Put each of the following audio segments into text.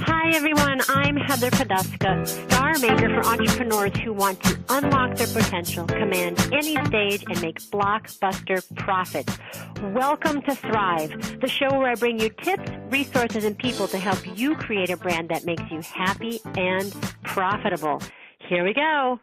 Hi everyone, I'm Heather Poduska, star maker for entrepreneurs who want to unlock their potential, command any stage, and make blockbuster profits. Welcome to Thrive, the show where I bring you tips, resources, and people to help you create a brand that makes you happy and profitable. Here we go.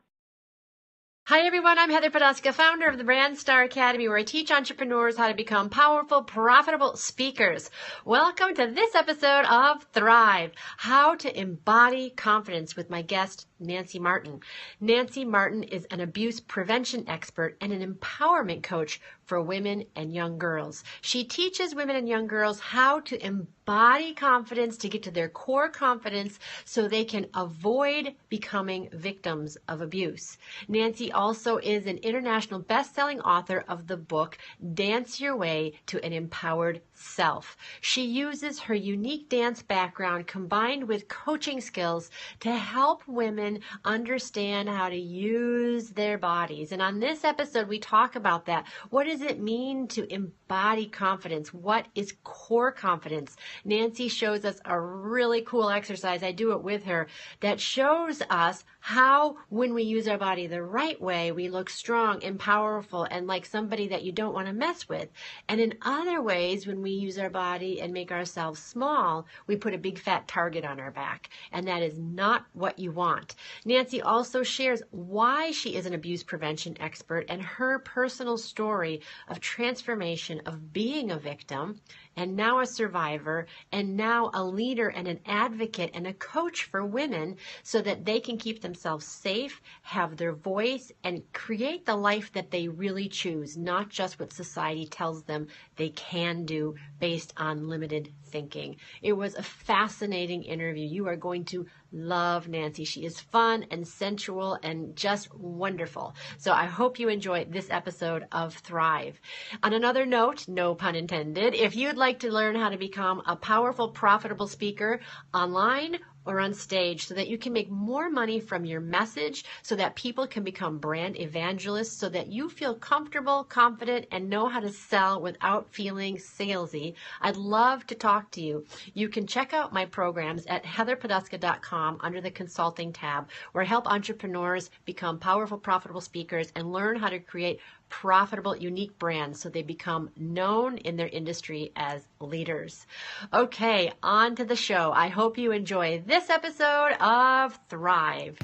Hi everyone, I'm Heather Poduska, founder of the Brand Star Academy, where I teach entrepreneurs how to become powerful, profitable speakers. Welcome to this episode of Thrive, How to Embody Confidence, with my guest, Nancy Martin. Nancy Martin is an abuse prevention expert and an empowerment coach for women and young girls. She teaches women and young girls how to embody confidence, to get to their core confidence so they can avoid becoming victims of abuse. Nancy also is an international best-selling author of the book, Dance Your Way to an Empowered Self. She uses her unique dance background combined with coaching skills to help women understand how to use their bodies. And on this episode, we talk about that. What does it mean to embody confidence? What is core confidence? Nancy shows us a really cool exercise, I do it with her, that shows us how, when we use our body the right way, we look strong and powerful and like somebody that you don't want to mess with. And in other ways, when we use our body and make ourselves small, we put a big fat target on our back. And that is not what you want. Nancy also shares why she is an abuse prevention expert and her personal story of transformation of being a victim and now a survivor and now a leader and an advocate and a coach for women so that they can keep themselves safe, have their voice, and create the life that they really choose, not just what society tells them they can do based on limited thinking. It was a fascinating interview. You are going to love Nancy. She is fun and sensual and just wonderful. So I hope you enjoy this episode of Thrive. On another note, no pun intended, if you'd like to learn how to become a powerful, profitable speaker online or on stage so that you can make more money from your message, so that people can become brand evangelists, so that you feel comfortable, confident, and know how to sell without feeling salesy, I'd love to talk to you. You can check out my programs at heatherpoduska.com under the consulting tab, where I help entrepreneurs become powerful, profitable speakers and learn how to create profitable, unique brands so they become known in their industry as leaders. Okay, on to the show. I hope you enjoy this episode of Thrive.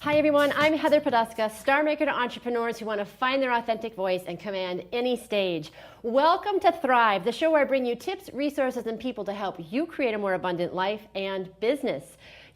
Hi everyone, I'm Heather Poduska, star maker to entrepreneurs who want to find their authentic voice and command any stage. Welcome to Thrive, the show where I bring you tips, resources, and people to help you create a more abundant life and business.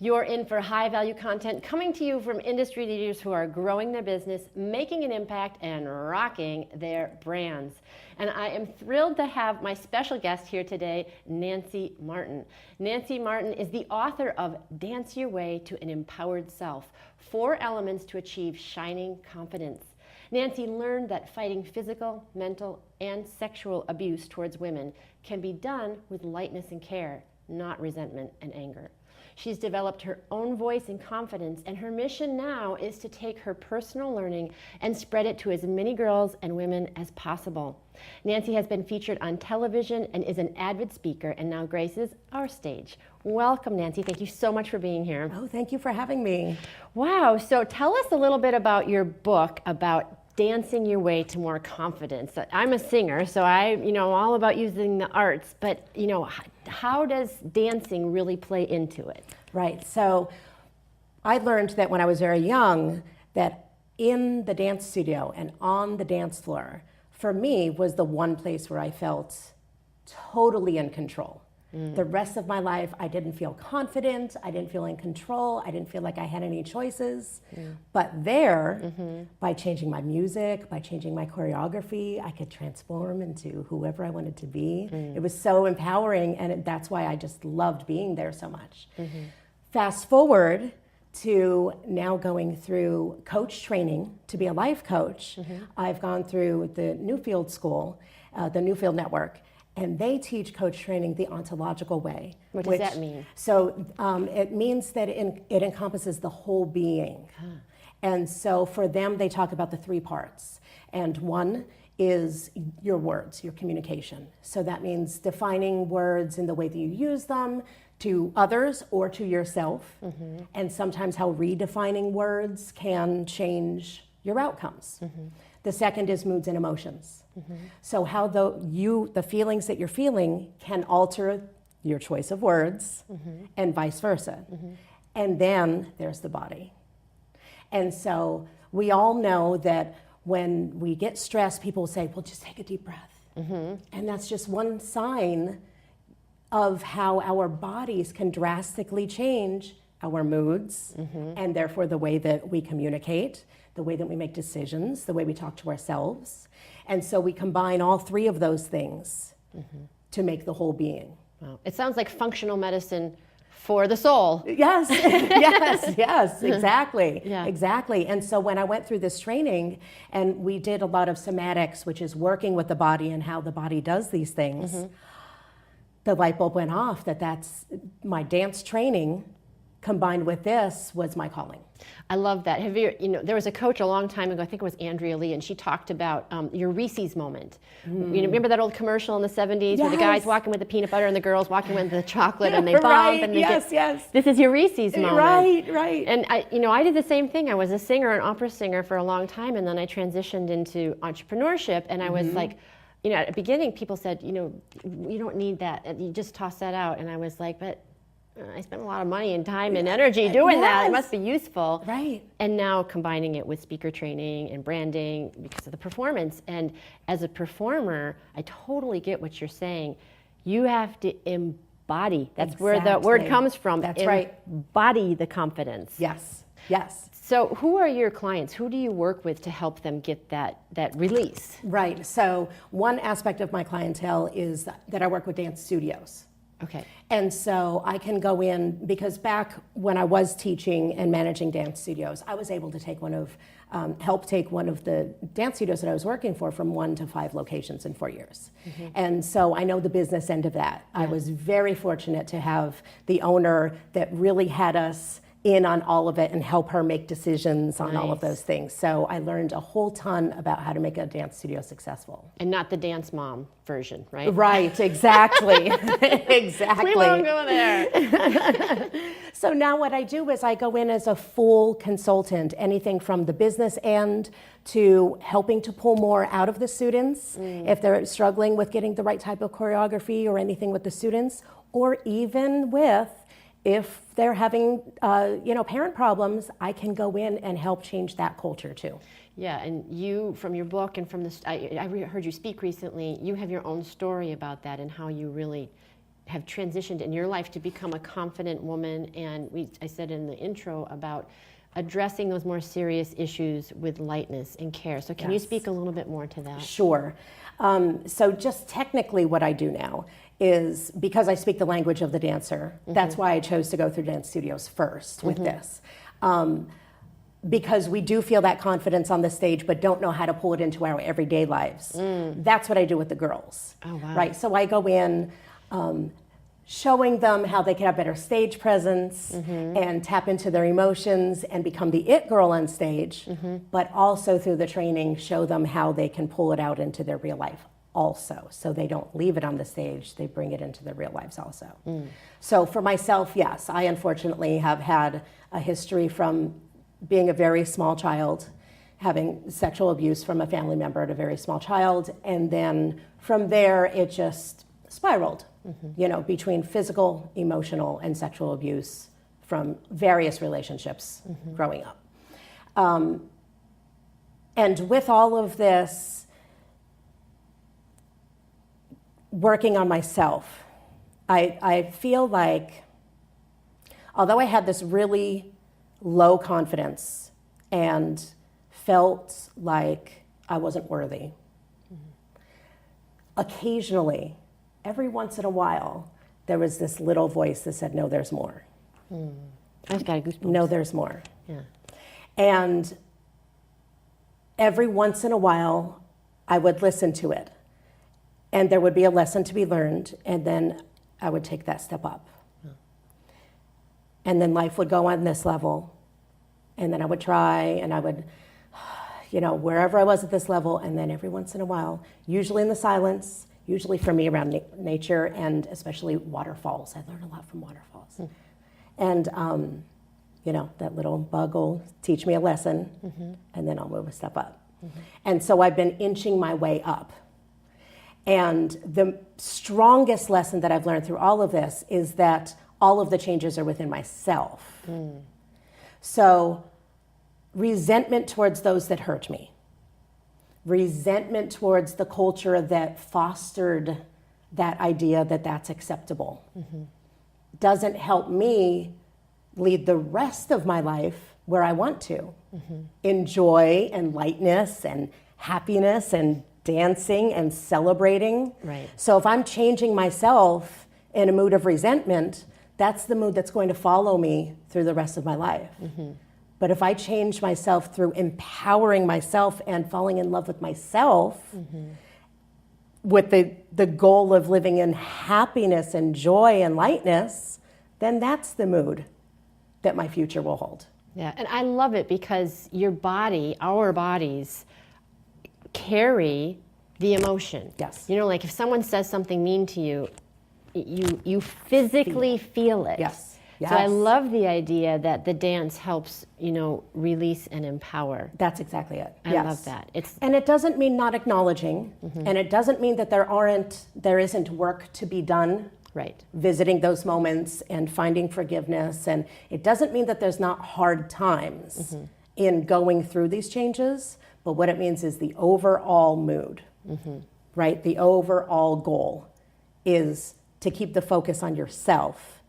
You're in for high-value content coming to you from industry leaders who are growing their business, making an impact, and rocking their brands. And I am thrilled to have my special guest here today, Nancy Martin. Nancy Martin is the author of Dance Your Way to an Empowered Self, 4 Elements to Achieve Shining Confidence. Nancy learned that fighting physical, mental, and sexual abuse towards women can be done with lightness and care, not resentment and anger. She's developed her own voice and confidence, and her mission now is to take her personal learning and spread it to as many girls and women as possible. Nancy has been featured on television and is an avid speaker and now graces our stage. Welcome, Nancy. Thank you so much for being here. Oh, thank you for having me. Wow. So tell us a little bit about your book about dancing your way to more confidence. I'm a singer, so I'm all about using the arts, but how does dancing really play into it? Right. So I learned that when I was very young, that in the dance studio and on the dance floor, for me, was the one place where I felt totally in control. The rest of my life, I didn't feel confident, I didn't feel in control, I didn't feel like I had any choices. But there, by changing my music, by changing my choreography, I could transform into whoever I wanted to be. It was so empowering, and that's why I just loved being there so much. Fast forward to now going through coach training to be a life coach. I've gone through the Newfield School, the Newfield Network, and they teach coach training the ontological way. What does that mean? So it means that it encompasses the whole being. And so for them, they talk about the 3 parts. And one is your words, your communication. So that means defining words in the way that you use them to others or to yourself. And sometimes how redefining words can change your outcomes. The second is moods and emotions. So how the feelings that you're feeling can alter your choice of words and vice versa. And then there's the body. And so we all know that when we get stressed, people say, well, just take a deep breath. And that's just one sign of how our bodies can drastically change our moods and therefore the way that we communicate, the way that we make decisions, the way we talk to ourselves. And so we combine all three of those things to make the whole being. Wow. It sounds like functional medicine for the soul. Yes, yes, exactly. Yeah. Exactly. And so when I went through this training and we did a lot of somatics, which is working with the body and how the body does these things, the light bulb went off that's my dance training combined with this was my calling. I love that. There was a coach a long time ago, I think it was Andrea Lee, and she talked about your Reese's moment. Remember that old commercial in the 70s where the guy's walking with the peanut butter and the girl's walking with the chocolate and they bump and they yes. This is your Reese's moment. Right. And I did the same thing. I was a singer, an opera singer for a long time, and then I transitioned into entrepreneurship, and I was like, at the beginning people said, you don't need that. You just toss that out. And I was like, but I spent a lot of money and time and energy doing that. It must be useful. Right. And now combining it with speaker training and branding because of the performance. And as a performer, I totally get what you're saying. You have to embody. That's where the word comes from. That's right. Embody the confidence. Yes. So who are your clients? Who do you work with to help them get that release? Right. So one aspect of my clientele is that I work with dance studios. Okay. And so I can go in, because back when I was teaching and managing dance studios, I was able to help take one of the dance studios that I was working for from 1 to 5 locations in 4 years. And so I know the business end of that. I was very fortunate to have the owner that really had us in on all of it and help her make decisions on all of those things. So I learned a whole ton about how to make a dance studio successful. And not the dance mom version, right? Right, exactly. Exactly. We won't go there. So now what I do is I go in as a full consultant, anything from the business end to helping to pull more out of the students if they're struggling with getting the right type of choreography or anything with the students, or even with if they're having, parent problems, I can go in and help change that culture too. Yeah, and you, from your book and from this, I heard you speak recently, you have your own story about that and how you really have transitioned in your life to become a confident woman. And I said in the intro about addressing those more serious issues with lightness and care. So can you speak a little bit more to that? Sure. So just technically what I do now is, because I speak the language of the dancer, that's why I chose to go through dance studios first with this. Because we do feel that confidence on the stage, but don't know how to pull it into our everyday lives. That's what I do with the girls. Oh, wow. Right, so I go in showing them how they can have better stage presence and tap into their emotions and become the it girl on stage, but also through the training show them how they can pull it out into their real life also. So they don't leave it on the stage, they bring it into their real lives also. So for myself, yes, I unfortunately have had a history from being a very small child, having sexual abuse from a family member at a very small child, and then from there it just spiraled, between physical, emotional, and sexual abuse from various relationships growing up. And with all of this, working on myself, I feel like, although I had this really low confidence and felt like I wasn't worthy, occasionally, every once in a while, there was this little voice that said, no, there's more. I just got goosebumps. No, there's more. Yeah. And every once in a while, I would listen to it. And there would be a lesson to be learned, and then I would take that step up. And then life would go on this level, and then I would try, and I would, wherever I was at this level, and then every once in a while, usually in the silence, usually for me around nature and especially waterfalls. I learned a lot from waterfalls. And, that little bug will teach me a lesson, and then I'll move a step up. And so I've been inching my way up. And the strongest lesson that I've learned through all of this is that all of the changes are within myself. So resentment towards those that hurt me, resentment towards the culture that fostered that idea that that's acceptable, doesn't help me lead the rest of my life where I want to. Enjoy and lightness and happiness and dancing and celebrating. Right. So if I'm changing myself in a mood of resentment, that's the mood that's going to follow me through the rest of my life. But if I change myself through empowering myself and falling in love with myself, with the goal of living in happiness and joy and lightness, then that's the mood that my future will hold. Yeah, and I love it because your body, our bodies, carry the emotion. Yes. Like if someone says something mean to you, you physically feel it. Yes. So I love the idea that the dance helps, release and empower. That's exactly it. I love that. And it doesn't mean not acknowledging, and it doesn't mean that there isn't work to be done. Right. Visiting those moments and finding forgiveness. And it doesn't mean that there's not hard times in going through these changes, but what it means is the overall mood, right? The overall goal is to keep the focus on yourself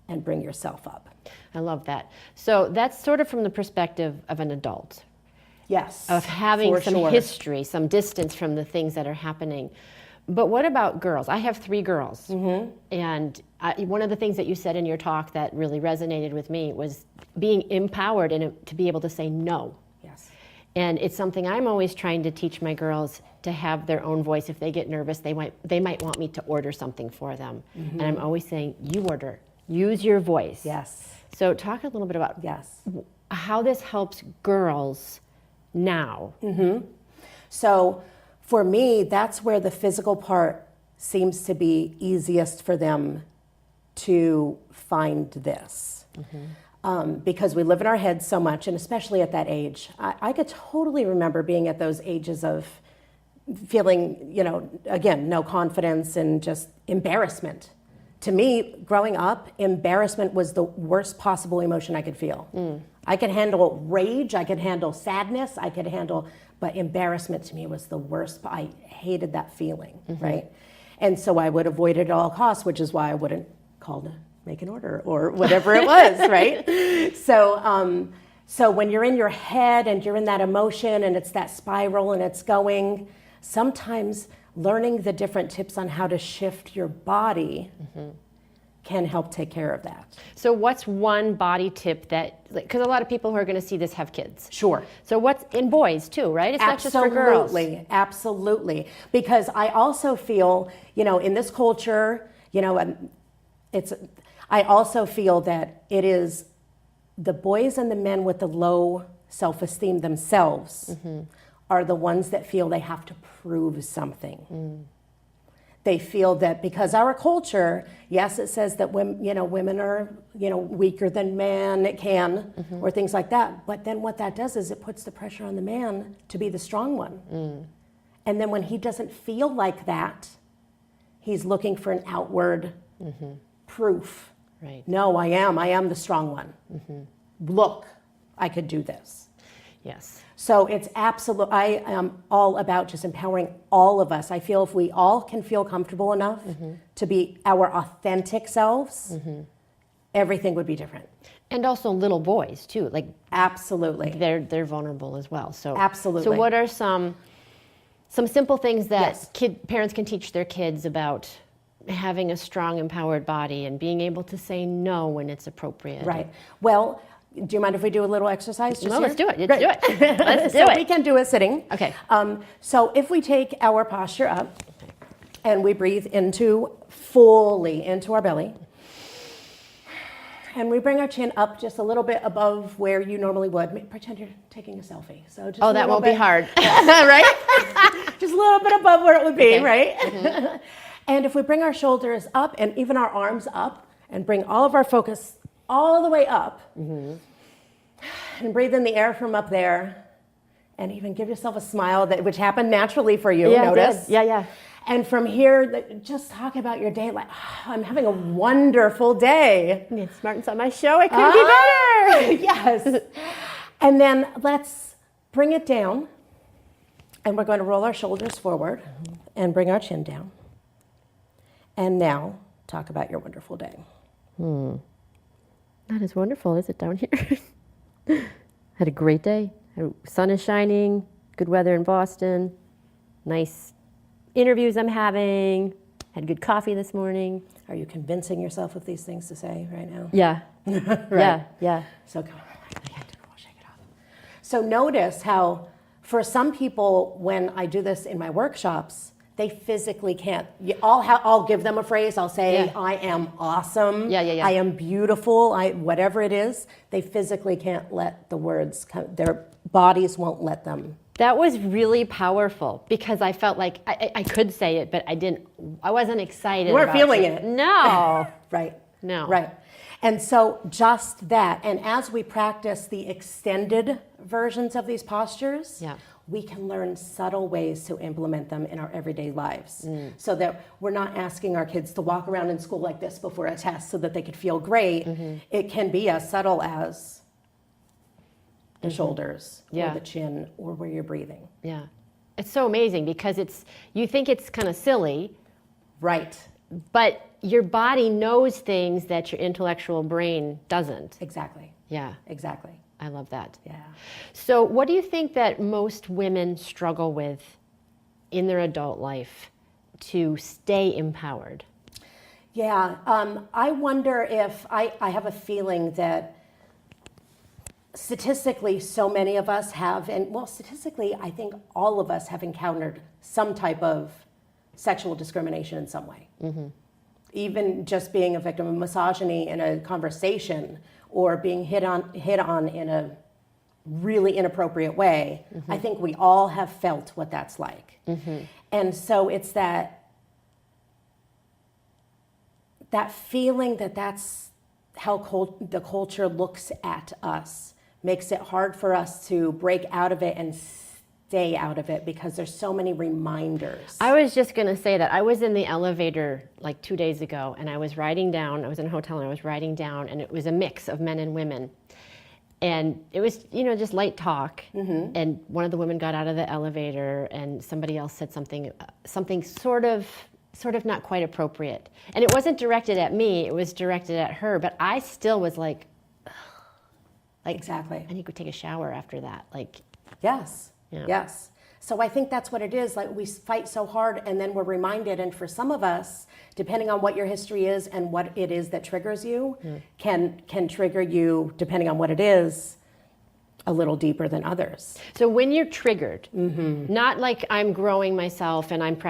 and bring yourself up. I love that. So that's sort of from the perspective of an adult. Yes. Of having some history, some distance from the things that are happening. But what about girls? I have 3 girls. And one of the things that you said in your talk that really resonated with me was being empowered to be able to say no. Yes. And it's something I'm always trying to teach my girls, to have their own voice. If they get nervous, they might want me to order something for them. And I'm always saying, you order. Use your voice. Yes. So talk a little bit about how this helps girls now. So for me, that's where the physical part seems to be easiest for them to find this. Because we live in our heads so much, and especially at that age. I could totally remember being at those ages of feeling, again, no confidence and just embarrassment. To me, growing up, embarrassment was the worst possible emotion I could feel. I could handle rage, I could handle sadness, but embarrassment to me was the worst. I hated that feeling, right? And so I would avoid it at all costs, which is why I wouldn't call to make an order or whatever it was, right? So when you're in your head and you're in that emotion and it's that spiral and it's going, sometimes learning the different tips on how to shift your body can help take care of that. So what's one body tip that, because a lot of people who are going to see this have kids. Sure. So what's in boys too, right? It's not just for girls. Absolutely. Because I also feel, in this culture, I also feel that it is the boys and the men with the low self-esteem themselves are the ones that feel they have to prove something. They feel that because our culture, yes, it says that women are, weaker than men, it can, or things like that. But then what that does is it puts the pressure on the man to be the strong one. And then when he doesn't feel like that, he's looking for an outward proof. Right. No, I am the strong one. Look, I could do this. Yes. So it's absolute. I am all about just empowering all of us. I feel if we all can feel comfortable enough to be our authentic selves, everything would be different. And also little boys too, like absolutely, they're vulnerable as well. So absolutely. So what are some simple things that parents can teach their kids about having a strong, empowered body and being able to say no when it's appropriate? Right. Well, do you mind if we do a little exercise? No, let's do it. Let's do it. Let's do it. We can do it sitting. Okay. So if we take our posture up and we breathe fully into our belly, And we bring our chin up just a little bit above where you normally would. Pretend you're taking a selfie. So just That won't be hard, right? Just a little bit above where it would be, Okay. right? Mm-hmm. And if we bring our shoulders up and even our arms up and bring all of our focus all the way up and breathe in the air from up there and even give yourself a smile, which happened naturally for you, notice. Yeah. And from here, just talk about your day like, I'm having a wonderful day. It's Martin's on my show. It couldn't be better. Yes. And then let's bring it down. And we're going to roll our shoulders forward and bring our chin down. And now, talk about your wonderful day. Not as wonderful, is it, down here? Had a great day. Sun is shining, good weather in Boston, nice interviews I'm having, had good coffee this morning. Are you convincing yourself of these things to say right now? Yeah. Right. Yeah. So come on, shake it off. So notice how, for some people, when I do this in my workshops, they physically can't. I'll give them a phrase. I'll say, I am awesome. Yeah. I am beautiful. Whatever it is, they physically can't let the words come. Their bodies won't let them. That was really powerful because I felt like I could say it, but I wasn't excited. You weren't about feeling it. No. Right. No. Right. And so just that, and as we practice the extended versions of these postures, we can learn subtle ways to implement them in our everyday lives so that we're not asking our kids to walk around in school like this before a test so that they could feel great. It can be as subtle as the shoulders or the chin or where you're breathing. Yeah. It's so amazing because you think it's kind of silly. Right. But your body knows things that your intellectual brain doesn't. Exactly. Yeah. Exactly. I love that. Yeah. So what do you think that most women struggle with in their adult life to stay empowered? Yeah. I wonder if I have a feeling that statistically, so many of us have, statistically, I think all of us have encountered some type of sexual discrimination in some way. Even just being a victim of misogyny in a conversation or being hit on in a really inappropriate way. I think we all have felt what that's like. And so it's that feeling that's how the culture looks at us makes it hard for us to break out of it and stay out of it because there's so many reminders. I was just going to say that I was in the elevator like 2 days ago and I was riding down. I was in a hotel and I was riding down and it was a mix of men and women. And it was, just light talk. And one of the women got out of the elevator and somebody else said something sort of not quite appropriate. And it wasn't directed at me, it was directed at her, but I still was like exactly. I need to go take a shower after that. Yes. Yeah. Yes. So I think that's what it is. Like we fight so hard and then we're reminded. And for some of us, depending on what your history is and what it is that triggers you, can trigger you, depending on what it is, a little deeper than others. So when you're triggered, not like I'm growing myself and I'm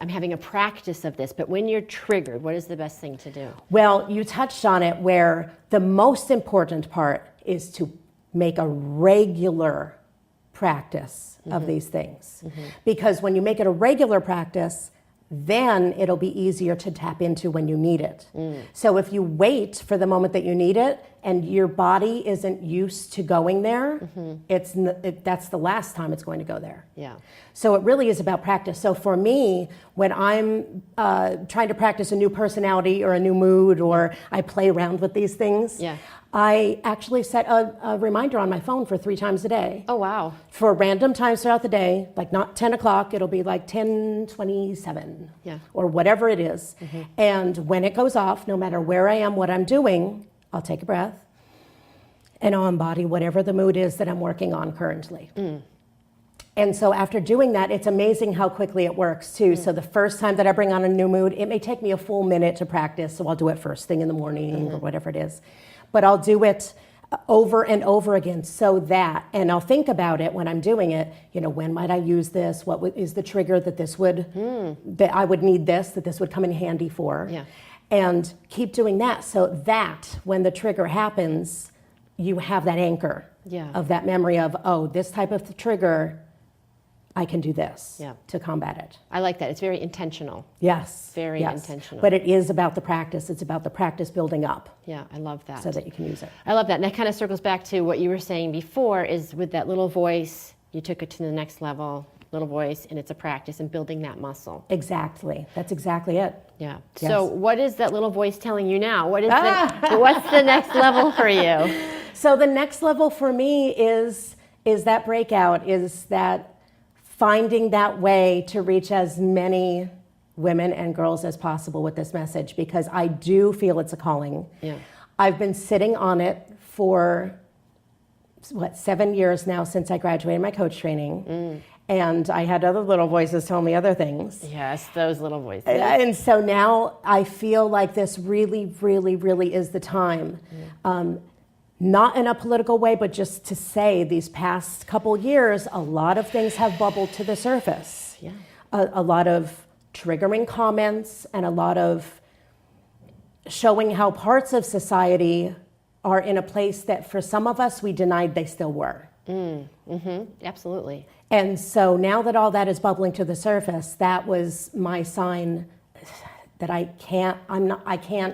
having a practice of this, but when you're triggered, what is the best thing to do? Well, you touched on it where the most important part is to make a regular practice of these things. Because when you make it a regular practice, then it'll be easier to tap into when you need it. So if you wait for the moment that you need it and your body isn't used to going there, that's the last time it's going to go there. Yeah. So it really is about practice. So for me, when I'm trying to practice a new personality or a new mood or I play around with these things, I actually set a reminder on my phone for 3 times a day. Oh, wow. For random times throughout the day, like not 10 o'clock, it'll be like 10:27 or whatever it is. And when it goes off, no matter where I am, what I'm doing, I'll take a breath and I'll embody whatever the mood is that I'm working on currently. And so after doing that, it's amazing how quickly it works too. So the first time that I bring on a new mood, it may take me a full minute to practice. So I'll do it first thing in the morning or whatever it is. But I'll do it over and over again and I'll think about it when I'm doing it, when might I use this? What is the trigger that this would, that I would need this, that this would come in handy for? And keep doing that so that when the trigger happens, you have that anchor of that memory of, oh, this type of trigger, I can do this to combat it. I like that. It's very intentional. Yes. Very intentional. But it is about the practice. It's about the practice building up. Yeah, I love that. So that you can use it. I love that. And that kind of circles back to what you were saying before, is with that little voice, you took it to the next level, little voice, and it's a practice and building that muscle. Exactly. That's exactly it. Yeah. Yes. So what is that little voice telling you now? What's the next level for you? So the next level for me is that breakout, is that finding that way to reach as many women and girls as possible with this message, because I do feel it's a calling. Yeah. I've been sitting on it for 7 years now since I graduated my coach training. And I had other little voices tell me other things. Yes, those little voices. And so now I feel like this really, really, really is the time. Not in a political way, but just to say these past couple years, a lot of things have bubbled to the surface. Yeah. A lot of triggering comments and a lot of showing how parts of society are in a place that for some of us we denied they still were. Absolutely. And so now that all that is bubbling to the surface, that was my sign that I can't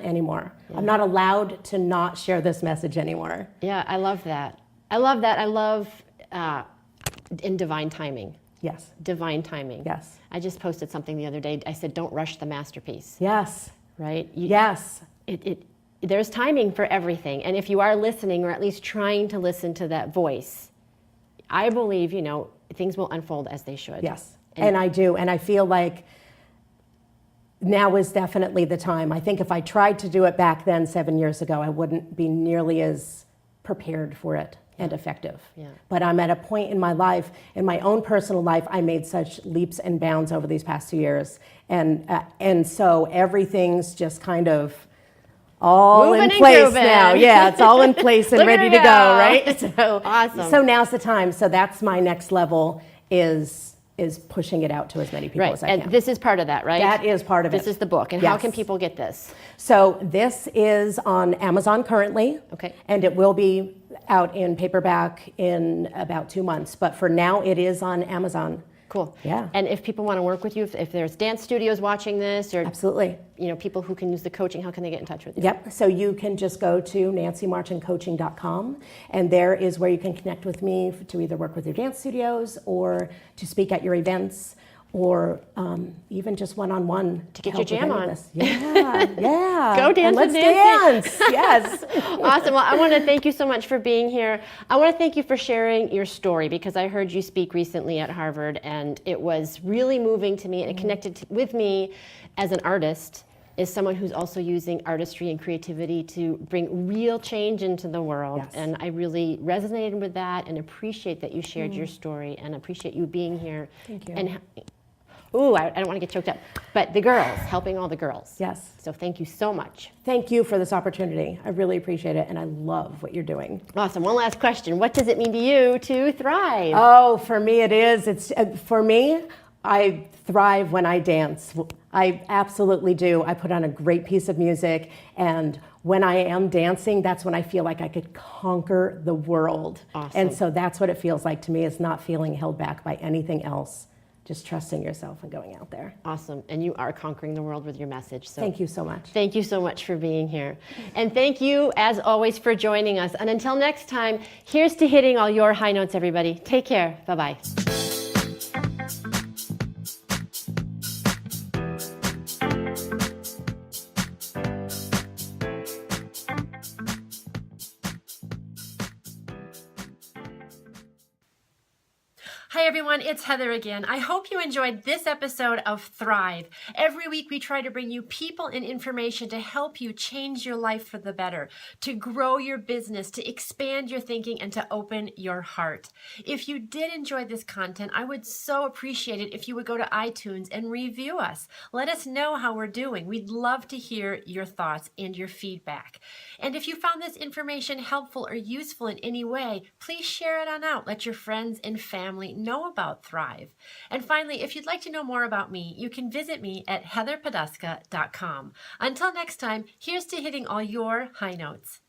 anymore. I'm not allowed to not share this message anymore. Yeah, I love that. I love in divine timing. Yes. Divine timing. Yes. I just posted something the other day. I said, don't rush the masterpiece. Yes. Right? Yes. There's timing for everything. And if you are listening, or at least trying to listen to that voice, I believe, things will unfold as they should. Yes. And I do. And I feel like now is definitely the time. I think if I tried to do it back then 7 years ago, I wouldn't be nearly as prepared for it and effective. Yeah. But I'm at a point in my life, in my own personal life, I made such leaps and bounds over these past 2 years. And so everything's just kind of all moving in place grooving. now. Yeah, it's all in place and ready to go, right? So awesome. So now's the time. So that's my next level, is pushing it out to as many people as I can. And this is part of that, right? That is part of it. This is the book. And how can people get this? So this is on Amazon currently. Okay. And it will be out in paperback in about 2 months. But for now, it is on Amazon. Cool. Yeah. And if people want to work with you, if there's dance studios watching this, or absolutely, people who can use the coaching, how can they get in touch with you? Yep. So you can just go to nancymartincoaching.com, and there is where you can connect with me to either work with your dance studios or to speak at your events, or even just one-on-one to get your jam on. Yeah. Go dance and let's with Nancy. dance. Yes. Awesome. Well, I want to thank you so much for being here. I want to thank you for sharing your story, because I heard you speak recently at Harvard, and it was really moving to me, and it connected with me as an artist, is someone who's also using artistry and creativity to bring real change into the world. Yes. And I really resonated with that, and appreciate that you shared your story, and appreciate you being here. Thank you. And I don't want to get choked up, but the girls, helping all the girls. Yes. So thank you so much. Thank you for this opportunity. I really appreciate it, and I love what you're doing. Awesome. One last question. What does it mean to you to thrive? Oh, for me it is. For me, I thrive when I dance. I absolutely do. I put on a great piece of music, and when I am dancing, that's when I feel like I could conquer the world. Awesome. And so that's what it feels like to me, is not feeling held back by anything else. Just trusting yourself and going out there. Awesome. And you are conquering the world with your message. So thank you so much. Thank you so much for being here. And thank you, as always, for joining us. And until next time, here's to hitting all your high notes, everybody. Take care. Bye-bye. Hi everyone, it's Heather again. I hope you enjoyed this episode of Thrive. Every week we try to bring you people and information to help you change your life for the better, to grow your business, to expand your thinking, and to open your heart. If you did enjoy this content, I would so appreciate it if you would go to iTunes and review us. Let us know how we're doing. We'd love to hear your thoughts and your feedback. And if you found this information helpful or useful in any way, please share it on out. Let your friends and family know know about Thrive. And finally, if you'd like to know more about me, you can visit me at heatherpoduska.com. Until next time, here's to hitting all your high notes.